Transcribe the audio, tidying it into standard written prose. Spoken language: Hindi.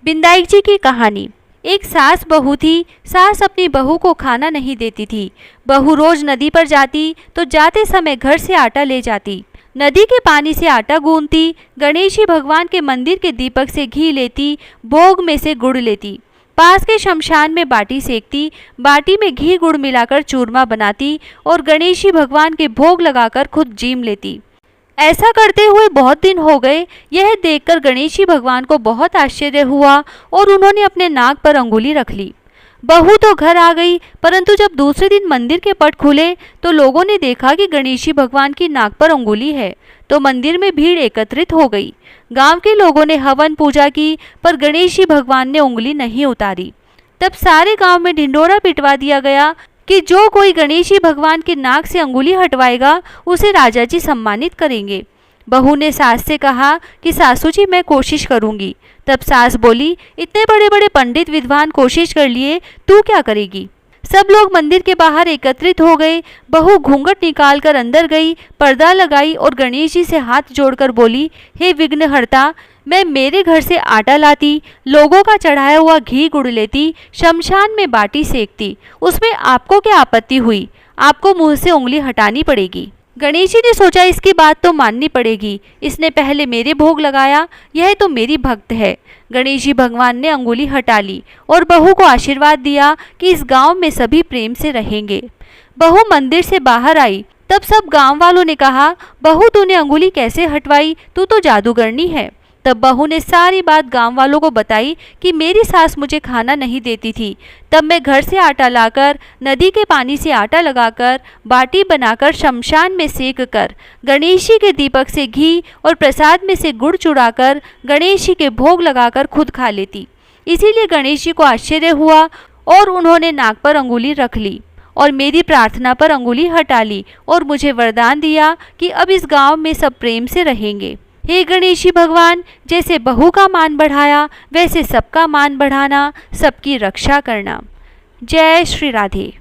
बिंदाई जी की कहानी। एक सास बहू थी। सास अपनी बहू को खाना नहीं देती थी। बहू रोज नदी पर जाती तो जाते समय घर से आटा ले जाती। नदी के पानी से आटा गूंथती, गणेश जी भगवान के मंदिर के दीपक से घी लेती, भोग में से गुड़ लेती, पास के शमशान में बाटी सेकती, बाटी में घी गुड़ मिलाकर चूरमा बनाती और गणेश जी भगवान के भोग लगाकर खुद जीम लेती। ऐसा करते हुए बहुत दिन हो गए। यह देखकर गणेश जी भगवान को बहुत आश्चर्य हुआ और उन्होंने अपने नाक पर अंगुली रख ली। बहू तो घर आ गई, परंतु जब दूसरे दिन मंदिर के पट खुले तो लोगों ने देखा कि गणेश जी भगवान की नाक पर अंगुली है, तो मंदिर में भीड़ एकत्रित हो गई। गांव के लोगों ने हवन पूजा की, पर गणेश जी भगवान ने उंगली नहीं उतारी। तब सारे गांव में ढिंढोरा पिटवा दिया गया कि जो कोई गणेश जी भगवान के नाक से अंगुली हटवाएगा उसे राजा जी सम्मानित करेंगे। बहू ने सास से कहा कि सासू जी मैं कोशिश करूंगी। तब सास बोली, इतने बड़े बड़े पंडित विद्वान कोशिश कर लिए, तू क्या करेगी। सब लोग मंदिर के बाहर एकत्रित हो गए। बहू घूंघट निकालकर अंदर गई, पर्दा लगाई और गणेश जी से हाथ जोड़कर बोली, हे विघ्नहर्ता, मैं मेरे घर से आटा लाती, लोगों का चढ़ाया हुआ घी गुड़ लेती, शमशान में बाटी सेकती, उसमें आपको क्या आपत्ति हुई। आपको मुंह से उंगली हटानी पड़ेगी। गणेश जी ने सोचा इसकी बात तो माननी पड़ेगी, इसने पहले मेरे भोग लगाया, यह तो मेरी भक्त है। गणेश जी भगवान ने अंगुली हटा ली और बहू को आशीर्वाद दिया कि इस गांव में सभी प्रेम से रहेंगे। बहू मंदिर से बाहर आई, तब सब गांव वालों ने कहा, बहू तूने अंगुली कैसे हटवाई, तू तो जादूगरनी है। तब बहू ने सारी बात गांव वालों को बताई कि मेरी सास मुझे खाना नहीं देती थी, तब मैं घर से आटा लाकर, नदी के पानी से आटा लगाकर, बाटी बनाकर शमशान में सेक कर, गणेश जी के दीपक से घी और प्रसाद में से गुड़ चुराकर गणेश जी के भोग लगाकर खुद खा लेती। इसीलिए गणेश जी को आश्चर्य हुआ और उन्होंने नाक पर अंगुली रख ली और मेरी प्रार्थना पर अंगुली हटा ली और मुझे वरदान दिया कि अब इस गाँव में सब प्रेम से रहेंगे। हे गणेश जी भगवान, जैसे बहू का मान बढ़ाया वैसे सबका मान बढ़ाना, सबकी रक्षा करना। जय श्री राधे।